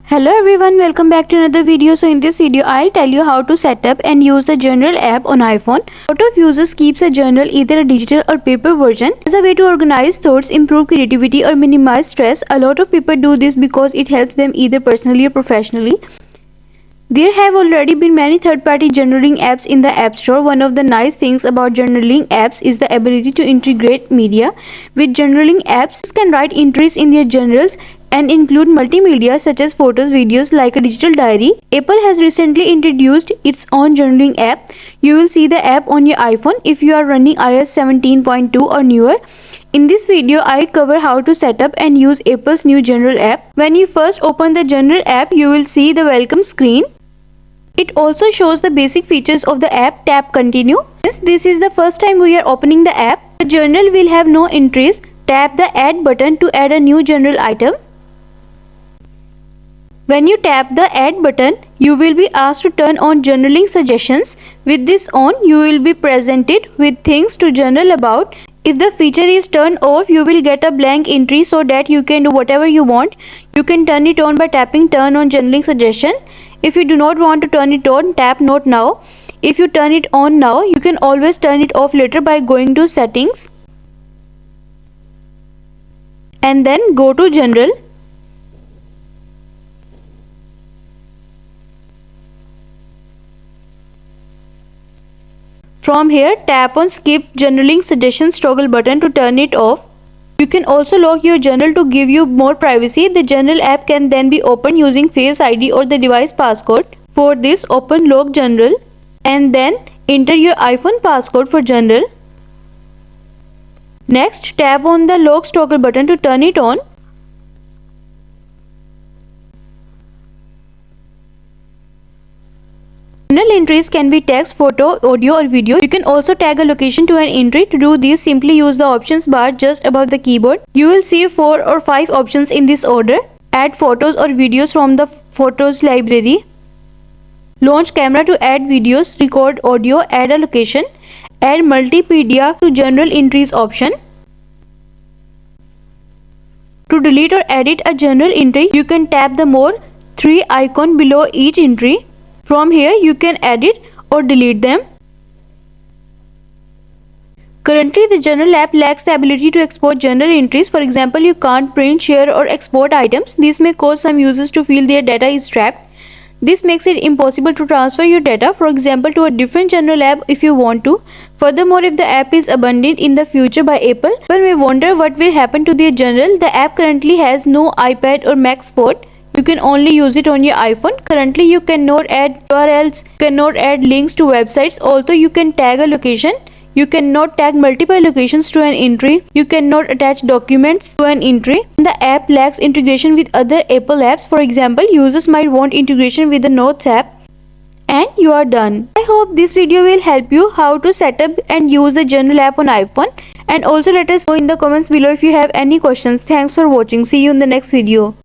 Hello everyone, welcome back to another video. So in this video I'll tell you how to set up and use the journal app on iPhone. A lot of users keeps a journal, either a digital or paper version, as a way to organize thoughts, improve creativity or minimize stress. A lot of people do this because it helps them either personally or professionally. There have already been many third-party journaling apps in the App Store. One of the nice things about journaling apps is the ability to integrate media. With journaling apps, you can write entries in their journals and include multimedia such as photos, videos like a digital diary. Apple has recently introduced its own journaling app. You will see the app on your iPhone if you are running iOS 17.2 or newer. In this video, I cover how to set up and use Apple's new journal app. When you first open the journal app, you will see the welcome screen. It also shows the basic features of the app. Tap continue. Since this is the first time we are opening the app, the journal will have no entries. Tap the add button to add a new journal item. When you tap the add button, you will be asked to turn on journaling suggestions. With this on, you will be presented with things to journal about. If the feature is turned off, you will get a blank entry so that you can do whatever you want. You can turn it on by tapping turn on journaling suggestion. If you do not want to turn it on, tap not now. If you turn it on now, you can always turn it off later by going to settings and then go to general. From here, tap on skip journaling suggestions toggle button to turn it off. You can also lock your journal to give you more privacy. The journal app can then be opened using Face ID or the device passcode. For this, open lock journal and then enter your iPhone passcode for journal. Next, tap on the lock toggle button to turn it on. Journal entries can be text, photo, audio or video. You can also tag a location to an entry. To do this, simply use the options bar just above the keyboard. You will see 4 or 5 options in this order. Add photos or videos from the photos library. Launch camera to add videos, record audio, add a location. Add multimedia to journal entries option. To delete or edit a journal entry, you can tap the more 3 icon below each entry. From here, you can edit or delete them. Currently, the journal app lacks the ability to export journal entries. For example, you can't print, share or export items. This may cause some users to feel their data is trapped. This makes it impossible to transfer your data, for example, to a different journal app if you want to. Furthermore, if the app is abandoned in the future by Apple, people may wonder what will happen to their journal. The app currently has no iPad or Mac support. You can only use it on your iPhone. Currently, you cannot add URLs, cannot add links to websites. Although you can tag a location, you cannot tag multiple locations to an entry. You cannot attach documents to an entry. The app lacks integration with other Apple apps. For example, users might want integration with the Notes app. And you are done. I hope this video will help you how to set up and use the journal app on iPhone. And also let us know in the comments below if you have any questions. Thanks for watching. See you in the next video.